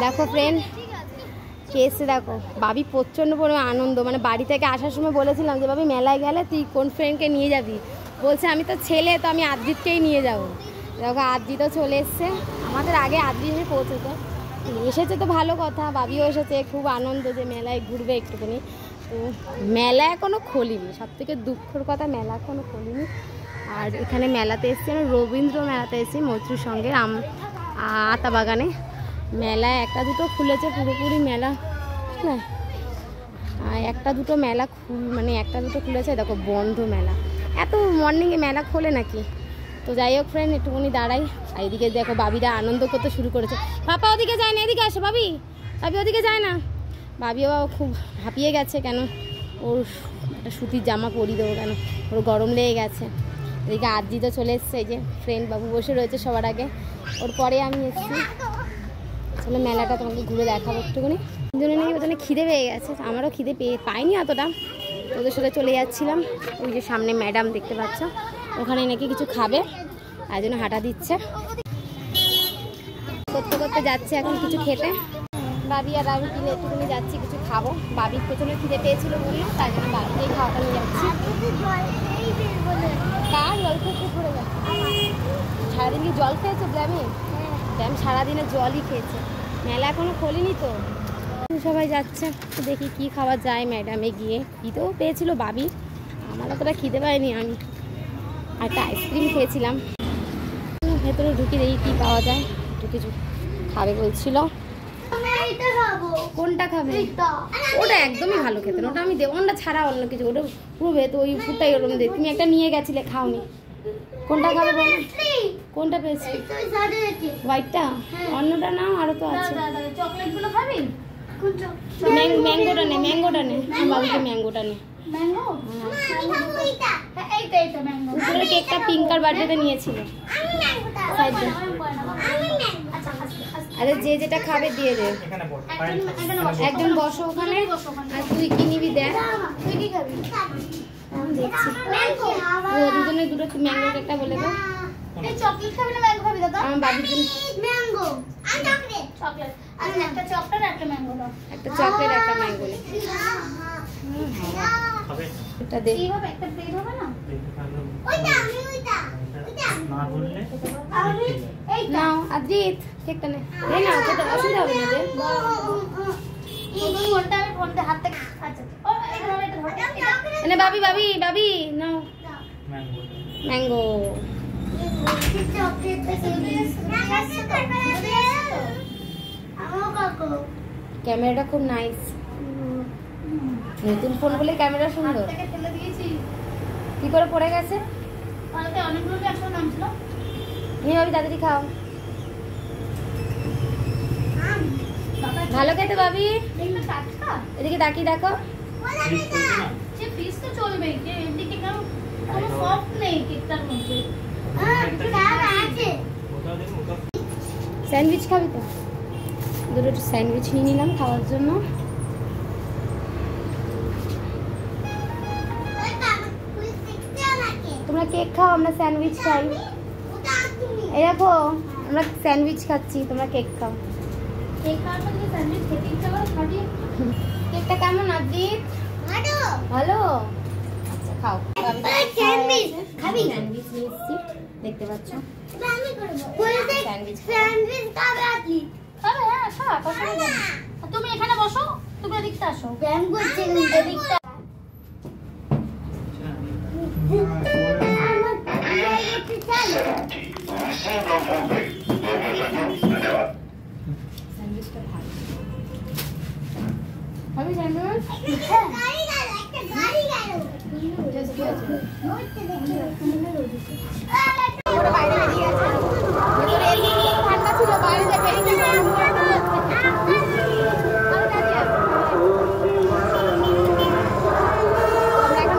দেখো ফ্রেন্ড কে এসছে, দেখো বাবি প্রচণ্ড পরিমাণে আনন্দ। মানে বাড়ি থেকে আসার সময় বলেছিলাম যে বাবি মেলায় গেলে তুই কোন ফ্রেন্ডকে নিয়ে যাবি, বলছে আমি তো ছেলে, তো আমি আদ্রিতকেই নিয়ে যাবো। দেখো আদ্রিতও চলে এসছে, আমাদের আগে আদ্রিত এসে পৌঁছেছে। এসেছে তো ভালো কথা, বাবিও এসেছে, খুব আনন্দ যে মেলায় ঘুরবে একটুখানি। তো মেলা এখনও খোলেনি, সব থেকে দুঃখের কথা মেলা এখনও খোলেনি। আর এখানে মেলাতে এসেছি আমি, রবীন্দ্র মেলাতে এসেছি মৈত্রীর সঙ্গে আতা বাগানে। মেলায় একটা দুটো খুলেছে, পুরোপুরি মেলা না, একটা দুটো মেলা মানে একটা দুটো খুলেছে, দেখো বন্ধ মেলা। এত মর্নিংয়ে মেলা খোলে নাকি? তো যাই হোক ফ্রেন্ড, একটুখানি দাঁড়াই। আর এদিকে দেখো বাবিরা আনন্দ করতে শুরু করেছে। পাপা ওদিকে যায় না, এদিকে আসো বাবি, বাবি ওদিকে যায় না। বাবিও খুব হাঁপিয়ে গেছে, কেন ওর একটা সুতির জামা পরিয়ে দেবো, কেন ওর গরম লেগে গেছে। এদিকে আদ্রি তো চলে এসছে, এই যে ফ্রেন্ড বাবু বসে রয়েছে সবার আগে, ওর পরে আমি এসেছি। আসলে মেলাটা তোমাকে ঘুরে দেখাবো একটুখানি। দুজনে নাকি ওখানে খিদে পেয়ে গেছে, আমারও খিদে পাইনি অতটা, ওদের সাথে চলে যাচ্ছিলাম। ওই যে সামনে ম্যাডাম দেখতে পাচ্ছ, ওখানে নাকি কিছু খাবে, তাই জন্য হাঁটা দিচ্ছে। করতে করতে যাচ্ছে এখন কিছু খেতে। বাবি আর আমি কিনে একটুখানি যাচ্ছি কিছু খাবো। বাবির পেছনে খিদে পেয়েছিল বললো, তাই জন্য বাবিকেই খাওয়াটা নিয়ে যাচ্ছি। কার জল খেতে পড়ে যাচ্ছে? সারাদিন কি জল খেয়েছো গ্রামে? গ্রাম সারাদিনে জলই খেয়েছে, মেলা এখনো খোলেনি তো। সবাই যাচ্ছে, দেখি কি খাওয়া যায়। ম্যাডামে গিয়ে খিদেও পেয়েছিল বাবি, আমার অতটা খিদে পাইনি। আমি একটা আইসক্রিম খেয়েছিলাম। ভেতরে ঢুকি দেখি কি পাওয়া যায়, একটু কিছু খাবে বলছিল। কোনটা খাবে? ওটা একদমই ভালো খেতে না, ওটা আমি দেবো, ওটা ছাড়া অন্য কিছু, ওটা পুরো ভেতর ওই ফুটটাই ওরকম দেখ। তুমি একটা নিয়ে গেছিলে, খাওনি। কোনটা খাবে বলো? কোনটা পেয়েছি? হোয়াইটটা? অন্যটা নাও, আরো তো আছে। চকলেটগুলো খাবি? ম্যাঙ্গোটা নে, ম্যাঙ্গোটা নে, বাবুকে ম্যাঙ্গোটা নে। উপরে কেকটা পিঙ্ক আর বার্থডেতে নিয়েছিল। আরে যে যেটা খাবে দিয়ে দে। একদম বসো ওখানে, আর তুই কি নিবি দেখ। তুই কি খাবি? দেখছি দুজনে দুটো ম্যাঙ্গো কেকটা বলে দাও। চকলেট খাবি না ম্যাঙ্গো খাবি দাদা? আমার বাবির জন্য ম্যাঙ্গো আর চকলেট। চকলেট আর একটা চকলেট আর একটা ম্যাঙ্গো দাও। একটা চকলেট একটা ম্যাঙ্গো নে। এটা দে। কি হবে? একটা প্লেট হবে না? ওইটা আমি ওইটা না বললে আমি এই নাও আদ্রিত কেকটা নে। এই না এটা অসুবিধা হবে না যে। ফোনটা আমি ফোনতে হাত থেকে আচ্ছা ও এটা ধরো এটা ধরো। এনে বাবি বাবি বাবি নাও ম্যাঙ্গো ম্যাঙ্গো। ক্যামেরাটা খুব নাইস, নতুন ফোন বলে ক্যামেরা সুন্দর। কি করে পড়ে গেছে? নিয়ে বাবি তাড়াতাড়ি খাও। ভালো খেতে বাবি। এদিকে তাকিয়ে দেখো। স্যান্ডউইচ খাবি তো? দুটো স্যান্ডউইচ নিয়ে নিলাম খাওয়ার জন্য। তোমরা কেক খাও, আমরা স্যান্ডউইচ খাই। এই দেখো আমরা স্যান্ডউইচ খাচ্ছি, তোমরা কেক খাও। কেকটা কেমন আদ্রিত? ভালো। আচ্ছা খাও। স্যান্ডউইচ নিয়ে এসছি, দেখতে পাচ্ছ। তুমি এখানে বসো, তুমি এদিকটা আসো। ব্যায়াম করছে এদিকটা। আমি স্যান্ডউইচ বাইরে বেরিয়ে গেছে, ঠান্ডা ছিল বাইরে বেরিয়ে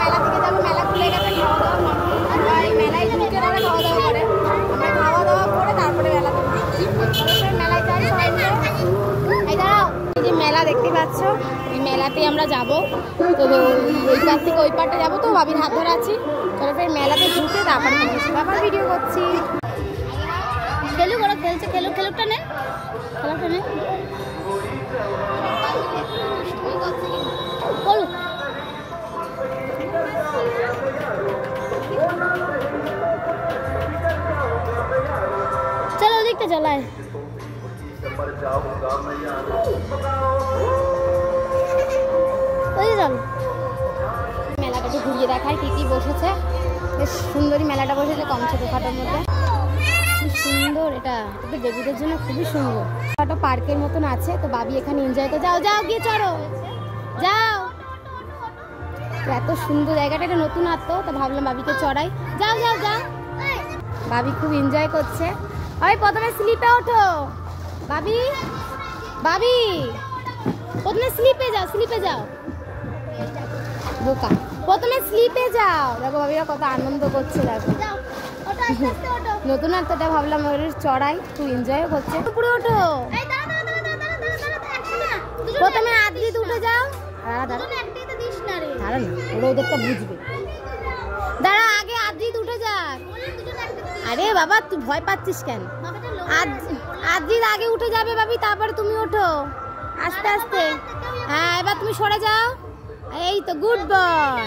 মেলা থেকে যাবো। মেলা খুলে গেছে, খাওয়া দাওয়া মেলায় ঢুকে না খাওয়া দাওয়া করে, আমরা খাওয়া দাওয়া করে তারপরে মেলা মেলায় যাই সবাই মিলে। এই দাঁড়াও, এই যে মেলা দেখতে পাচ্ছ, এই মেলাতে আমরা যাবো। তো ওই পার থেকে ওই পারটা যাবো, তো বাবির হাত ধরে আছি। তারপরে মেলাতে ঢুকে তারপরে আবার ভিডিও করছি। ওরা খেলছে, খেলুকটা নে, খেলাটা নে বলো। চলো ওদিকটা চলায়। মেলাটাকে ঘুরিয়ে দেখায় কি কি বসেছে। বেশ সুন্দরী মেলাটা বসেছে, কম ছোটোখাটোর মধ্যে। কি সুন্দর, এটা তো বেবিদের জন্য খুবই সুন্দর। একটা পার্কের মতন আছে, তো বাবি এখানে এনজয় করে। যাও যাও গিয়ে চড়ো, যাও। এত সুন্দর জায়গাটা, এটা নতুন আসতো, তো ভাবলাম বাবিকে চড়াই। যাও যাও যাও। বাবি খুব এনজয় করছে। ওই প্রথমে স্লিপে ওঠো বাবি, বাবি প্রথমে স্লিপে যাও, স্লিপে যাও বোকা, প্রথমে স্লিপে যাও। দেখো বাবিরা কত আনন্দ করছে, দেখো নতুন আত্মাটা ভাবলাম ওর চড়াই, খুব এনজয় করছে। পুরো ওঠো, প্রথমে আদ্রিত উঠে যাও। দাঁড়া না, ওরা ওদেরটা বুঝবে। দাঁড়া, আগে আদ্রিত উঠে যাক। আরে বাবা তুই ভয় পাচ্ছিস কেন? আদ্রিত আগে উঠে যাবে বাবি, তারপরে তুমি ওঠো আস্তে আস্তে। হ্যাঁ এবার তুমি সরে যাও। এই তো গুড বয়।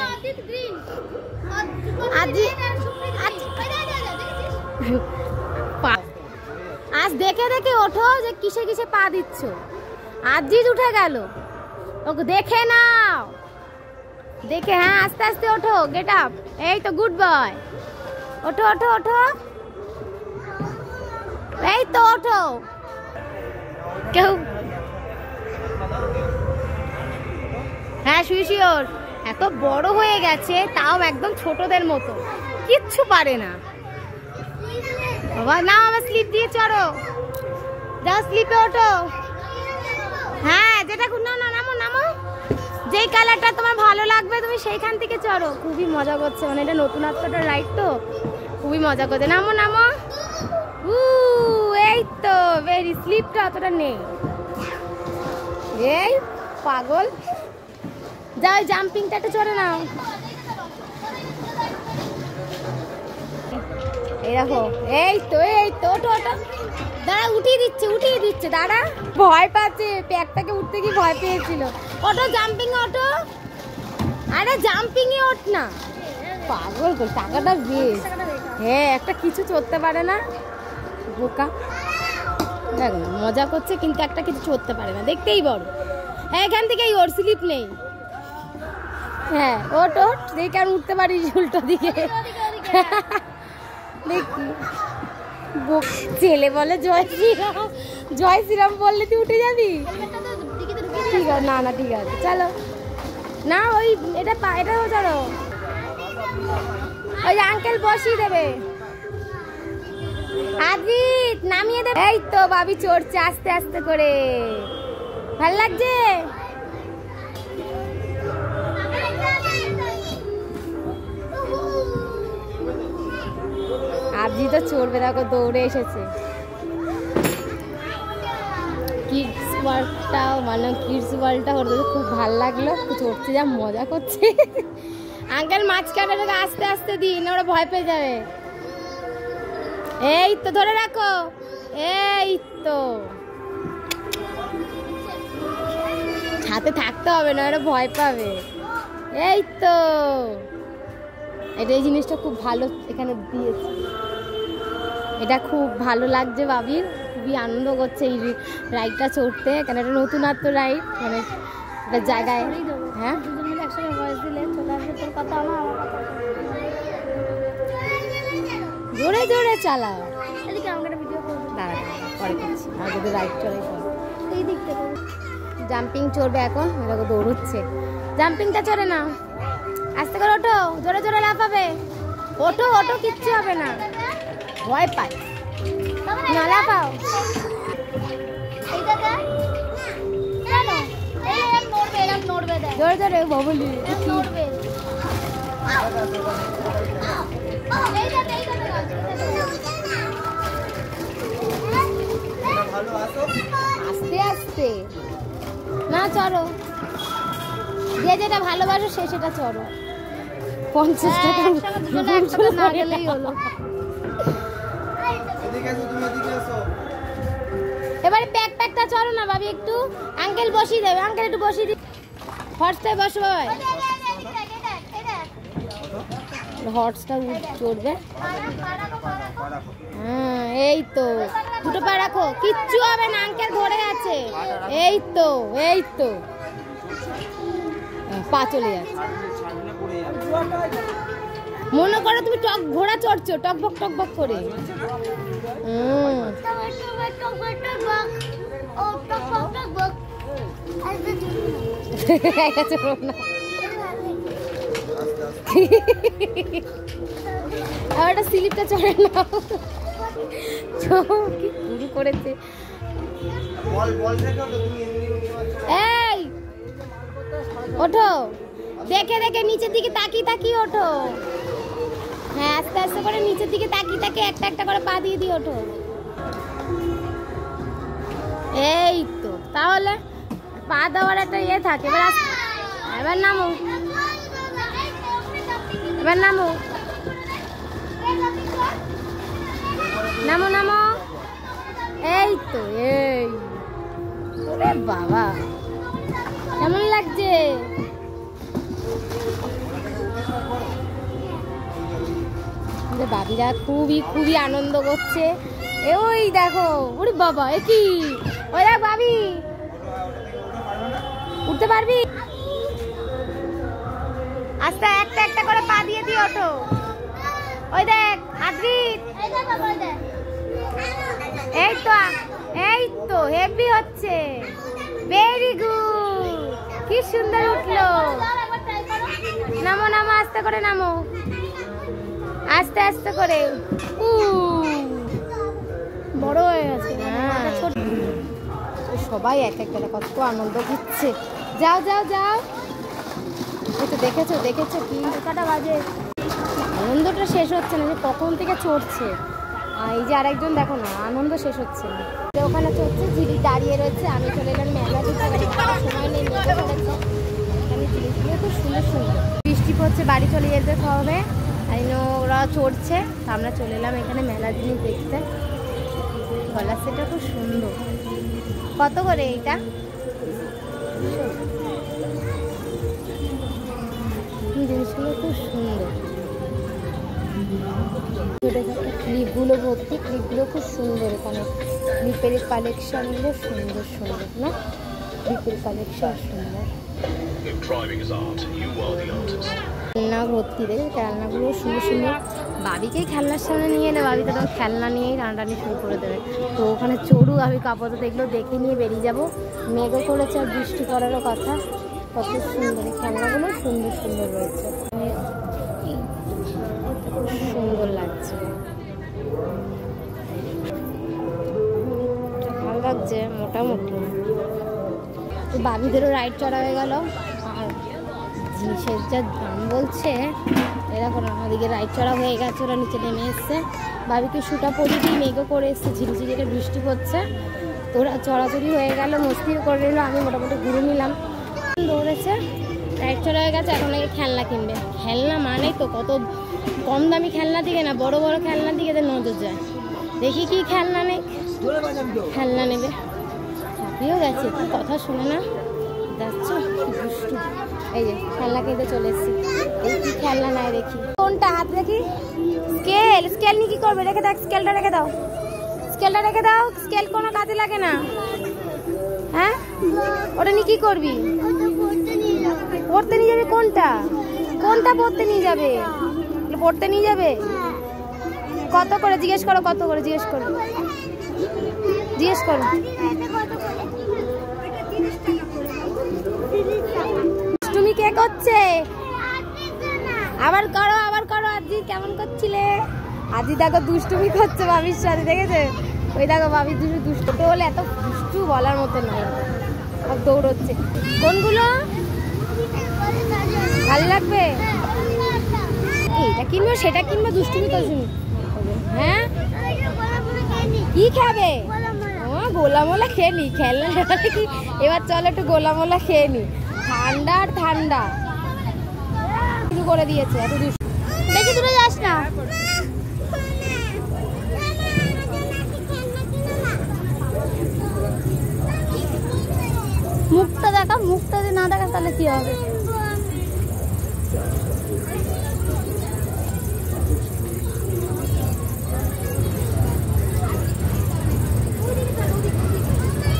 আজ দেখে দেখে ওঠো যে কিসে কিসে পা দিচ্ছ। আদ্রিত উঠে গেল, ওকে দেখে নাও, দেখে। হ্যাঁ আস্তে আস্তে ওঠো, গেট আপ। এই তো গুড বয়, ওঠো ওঠো ওঠো, এই তো ওঠো। কেউ হ্যাঁ শিওর, এত বড় হয়ে গেছে তাও একদম ছোটদের মতো, কিচ্ছু পারে না। বাবা নাও, আবার স্লিপ দিয়ে চড়ো, যাও স্লিপে ওঠো। হ্যাঁ যেটা না না নামো নামো, যেই কালারটা তোমার ভালো লাগবে তুমি সেইখান থেকে চড়ো। খুবই মজা করছে, মানে এটা নতুন আত্মাটা রাইড তো, খুবই মজা করছে। নামো নামো, এই তো ভেরি, স্লিপটা অতটা নেই। এই পাগল, যাও জাম্পিংটা একটু চড়ে নাও। এই দেখো, এই তো ওঠো ওঠো। দাঁড়া, উঠিয়ে দিচ্ছে দাঁড়া, ভয় পাচ্ছে, প্যাকটাকে উঠতে কি ভয় পেয়েছিল। ওঠো জাম্পিং ওঠো, আরে জাম্পিং এ ওঠ না, পাগল কর। টাকাটা বেশ, হ্যাঁ একটা কিছু চড়তে পারে না, বোকা। দেখ না মজা করছে, কিন্তু একটা কিছু চড়তে পারে না, দেখতেই বড়। হ্যাঁ এখান থেকেই ওর স্লিপ নেই। হ্যাঁ ওঠ ওঠ, দেখি আর উঠতে পারিস উল্টো দিকে। দেখি ছেলে বলে জয় শ্রীরাম, জয় শ্রীরাম বললে তুই উঠে যাবি। ঠিক আছে, না না ঠিক আছে চলো না, ওই এটাও চলো, ওই আঙ্কেল বসিয়ে দেবে, আদ্রিত নামিয়ে দেবে। এই তো বাবি চড়ছে আস্তে আস্তে করে, ভাল লাগছে। আদ্রিত তো চড়বে, দেখো দৌড়ে এসেছে। কিডস ওয়ার্ল্ডটাও, মানে কিডস ওয়ার্ল্ডটা ওর খুব ভালো লাগলো, চড়তে যা মজা করছে। আঙ্কেল মাঝখানে আস্তে আস্তে দিন, ওরা ভয় পেয়ে যাবে। এই তো ধরে রাখো, এই তো হাতে থাকতে হবে না, ওরা ভয় পাবে। এই তো এই জিনিসটা খুব ভালো এখানে দিয়েছে, এটা খুব ভালো লাগছে বাবির, খুবই আনন্দ করছে এই রাইডটা চড়তে। এখানে একটা নতুন আত্ম রাইড, মানে একটা জায়গায়। হ্যাঁ একসাথে ভয়েস দিলে চলে আসবে, তোর কথা আমার জোরে জোরে চালাও। এদিকে আমাকে একটা ভিডিও করবো, দাঁড়া পরে করছি, আগে তো রাইড চড়াই করো। এই দিক থেকে জাম্পিং চড়বে এখন, দেখো দৌড়চ্ছে। জাম্পিংটা চড়ে না, আস্তে করে ওঠো, জোরে জোরে লাফাবে। ওঠো ওঠো, কিচ্ছু হবে না, ভয় পায় না, লাফাও। জোরে জোরে ববলি আস্তে আস্তে না চড়ো, যে যেটা ভালোবাসো সে সেটা চড়ো। 50 টাকা না গেলেই হলো। এদিকে এসো, তুমি এদিকে এসো। এবারে প্যাকটা চলো না ভাবি, একটু আঙ্কেল বসিয়ে দেবে, আঙ্কেল একটু বসিয়ে দিই। হর্সটায় বসো ভাই, হর্সটা চড়বে। হ্যাঁ এই তো, দুটো পা রাখো, কিচ্ছু হবে না, আঙ্কেল ধরে আছে। এই তো এই তো, পা চলে যাচ্ছে। মনে করো তুমি ঘোড়া চড়ছো টকবক টকবক করে। আর একটা স্লিপটা চড়ে না, কি শুরু করেছে। এই ওঠো, দেখে দেখে নিচের দিকে তাকিয়ে ওঠো। হ্যাঁ আস্তে আস্তে করে নিচের দিকে তাকিয়ে একটা একটা করে পা দিয়ে দিয়ে ওঠো। এই তো, তাহলে পা দেওয়ার একটা ইয়ে থাকে। এবার নামো, এবার নামো নামো নামো। এই তো, এই ওরে বাবা কেমন লাগছে? বাবিরা খুবই আনন্দ করছে। ওই দেখো, ওরে বাবা এ কি, ওই দেখ বাবি, উঠতে পারবি? আস্তে একটা একটা করে পা দিয়ে দিয়ে ওঠো। ওই দেখ আদ্রিত, এই তো হেভি হচ্ছে, ভেরি গুড, কি সুন্দর উঠলো। নামো নামো, আস্তে করে নামো, আস্তে আস্তে করে। বড় হয়ে গেছে। সবাই এক একটা কত আনন্দ দিচ্ছে। যাও যাও যাও, এই তো দেখেছো দেখেছো কি কটা বাজে, আনন্দটা শেষ হচ্ছে না, যে কখন থেকে চড়ছে। এই যে আরেকজন দেখো না, আনন্দ শেষ হচ্ছে না, ওখানে চড়ছে, ঝিলি দাঁড়িয়ে রয়েছে। আমি চলে এলাম মেলা দিতে, সময় নেই, মেলা করেছে এখানে জিনিসগুলো খুব সুন্দর সুন্দর। বৃষ্টি পড়ছে, বাড়ি চলে যেতে হবে, তাই ওরা চড়ছে। আমরা চলে এলাম এখানে মেলা জিনিস দেখতে। গলার সেটটা খুব সুন্দর। কত করে এইটা? জিনিসগুলো খুব সুন্দর, ছোটো ছোটো ক্লিপগুলো ভর্তি, ক্লিপগুলো খুব সুন্দর। এখানে ক্লিপের কালেকশনগুলো সুন্দর সুন্দর না, ক্লিপের কালেকশন সুন্দর। খেলনা ভর্তি, দেখে খেলনাগুলো সুন্দর সুন্দর। বাবিকেই খেলনার সামনে নিয়ে এলে বাবি তো তখন খেলনা নিয়েই টানাটানি শুরু করে দেবে। তো ওখানে চড়ু, আমি আপাতত এগুলো দেখে নিয়ে বেরিয়ে যাবো। মেঘও করেছে আর বৃষ্টি পড়ারও কথা। কত সুন্দর খেলনাগুলো, সুন্দর সুন্দর রয়েছে, সুন্দর লাগছে, ভালো লাগছে মোটামুটি। তো বাবিদেরও রাইড চড়া হয়ে গেল। আর জিনিসের যা দাম বলছে, এরকম আমাদিকে রাইড চড়া হয়ে গেছে, ওরা নিচে নেমে এসছে। বাবিকে শুটা পরিয়ে দিয়ে মেঘও করে এসছে, ঝিরিঝিরিতে বৃষ্টি পড়ছে। তো ওরা চড়াচড়ি হয়ে গেল, মস্তিও করে নিল, আমি মোটামুটি ঘুরে নিলাম। দৌড়েছে, রাইড চড়া হয়ে গেছে, এখন নাকি খেলনা কিনবে। খেলনা মানেই তো কত কম দামি খেলনা দিকে না, বড় বড় খেলনার দিকে নজর যায়। দেখি কি খেলনা নেই, খেলনা নেবে। চাপিয়েও গেছে, তুই কথা শুনে না, যাচ্ছ দুষ্টু। এই যে খেলনা কিনতে চলে এসেছি, এই কি খেলনা নাই দেখি, কোনটা হাত দেখি। স্কেল, স্কেল নিয়ে কি করবে? রেখে দাও, স্কেলটা রেখে দাও, স্কেলটা রেখে দাও। স্কেল কোনো কাজে লাগে না। হ্যাঁ ওটা নিয়ে কি করবি? পড়তে নিয়ে যাবে? কোনটা কোনটা পড়তে নিয়ে যাবে? পড়তে নিয়ে যাবে? কত করে জিজ্ঞেস করো, কত করে জিজ্ঞেস করো, জিজ্ঞেস করো। তুমি কে করছে? আবার করো, আবার করো। আজি কেমন করছিলে? আজি দেখো দুষ্টুমি করছে বাবির সাথে, দেখেছে? ওই দেখো বাবি দুষ্টু তো হলে এত দুষ্টু বলার মতো নয়, আর দৌড়চ্ছে। কোনগুলো ভালো লাগবে? এইটা কিনবো, সেটা কিনবো, দুষ্টুমি তো শুনি। হ্যাঁ কি খাবে? গোলামোলা খেয়ে নি, খেলনা কি? এবার চলো একটু গোলামোলা খেয়ে নি, ঠান্ডা আর ঠান্ডা শুরু করে দিয়েছে। এত দুষ্টু, বেশি দূরে যাস না। মুখটা দেখা, মুখটা যদি না দেখা তাহলে কি হবে?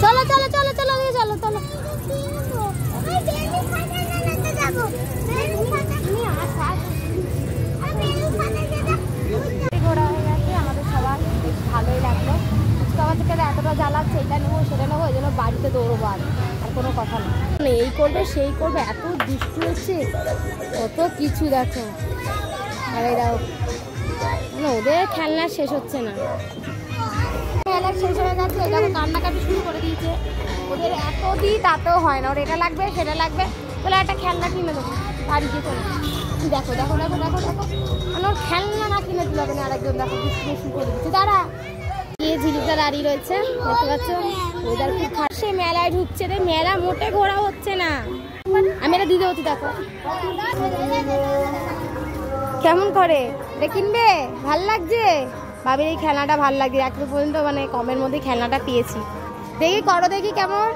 চলো চলো চলো চলো চলো চলো। ঘোরা হয়ে গেছে আমাদের সবার, বেশ ভালোই লাগলো। সবার থেকে এতটা জ্বালাচ্ছে, এটা নেবো সেটা নেবো, এই জন্য বাড়িতে দৌড়বো আর কোনো কথা না। এই করবে সেই করবে, এত দুষ্টু হচ্ছে, কত কিছু দেখো। আর এই দেখো ওদের খেলনা শেষ হচ্ছে না, খেলা শেষ হয়ে গেছে। এটা কান্নাকাটি শুরু করে দিয়েছে, ওদের এত দিই তাতেও হয় না, ওর এটা লাগবে সেটা লাগবে, বলে একটা খেলনা কিনে দেবো বাড়িতে করে। দেখো দেখো দেখো দেখো দেখো, মানে ওর খেলনা না কিনে দিল না, আরেকজন দেখো দুষ্টু শুরু করে দিচ্ছে। দাঁড়া, গিয়ে ঝিলিকটা দাঁড়িয়ে রয়েছে, দেখতে পাচ্ছ ওদের খুব খারাপ। সে মেলায় ঢুকছে রে, মেলা মোটে ঘোরা হচ্ছে না। আমি এটা দিতে হচ্ছি, দেখো কেমন করে এটা কিনবে, ভাল লাগছে ভাবির এই খেলনাটা, ভাল লাগছে এখন পর্যন্ত, মানে কমের মধ্যে খেলনাটা পেয়েছি। দেখি করো দেখি কেমন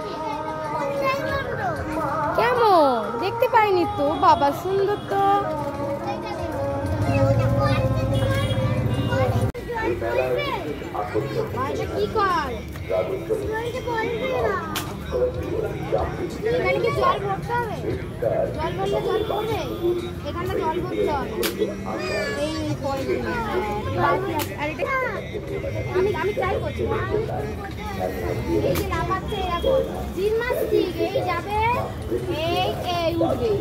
কেমন, দেখতে পাইনি তো বাবা, সুন্দর তো। কি কর এখানে কি জল ভরতে হবে, জল ভরলে জল পড়বে, এখানটা জল ভরতে হবে। এই আমি ট্রাই করছি, এই যে লাফাচ্ছে জিমনাস্টিক, এই যাবে এই এই উঠবে,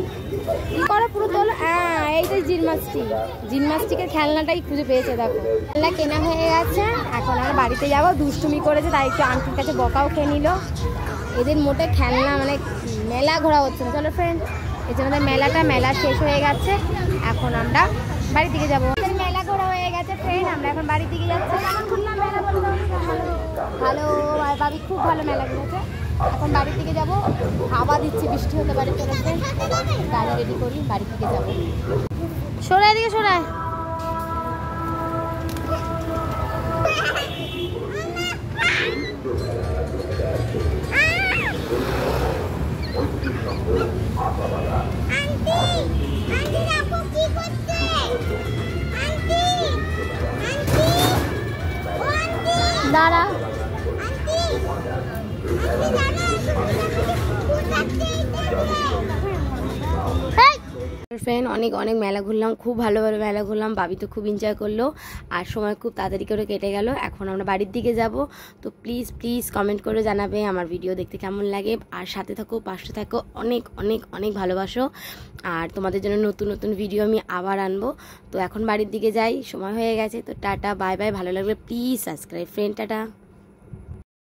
কি করে পুরো তোল। হ্যাঁ এইটাই জিমনাস্টিক, জিমনাস্টিকের খেলনাটাই খুঁজে পেয়েছে। দেখো খেলনা কেনা হয়ে গেছে, এখন আমরা বাড়িতে যাবো। দুষ্টুমি করেছে তাই একটু আন্টির কাছে বকাও খেয়ে নিল। এদের মোটে খেলনা মানে মেলা ঘোরা হচ্ছে না। চলো ফ্রেন্ড, এই জন্য মেলা শেষ হয়ে গেছে, এখন আমরা বাড়ি দিকে যাবো। মেলা ঘোরা হয়ে গেছে ফ্রেন্ড, আমরা এখন বাড়ি দিকে যাচ্ছি। ভালো ভাবি, খুব ভালো মেলা ঘুরেছে। এখন বাড়ির দিকে যাবো, হাওয়া দিচ্ছে, বৃষ্টি হতে পারে। চলো ফ্রেন্ড, গাড়ি রেডি করি, বাড়ির দিকে যাবো। সরাই দিকে সরাই। দাঁড়া ফ্রেন্ড, অনেক অনেক মেলা ঘুরলাম, খুব ভালো ভালো মেলা ঘুরলাম। বাবি তো খুব এনজয় করলো, আর সময় খুব তাড়াতাড়ি করে কেটে গেল। এখন আমরা বাড়ির দিকে যাব। তো প্লিজ প্লিজ কমেন্ট করে জানাবে আমার ভিডিও দেখতে কেমন লাগে, আর সাথে থাকো, পাশে থাকো, অনেক অনেক অনেক ভালোবাসো। আর তোমাদের জন্য নতুন নতুন ভিডিও আমি আবার আনবো। তো এখন বাড়ির দিকে যাই, সময় হয়ে গেছে। তো টাটা, বাই বাই, ভালো লাগবে প্লিজ সাবস্ক্রাইব ফ্রেন্ড, টাটা।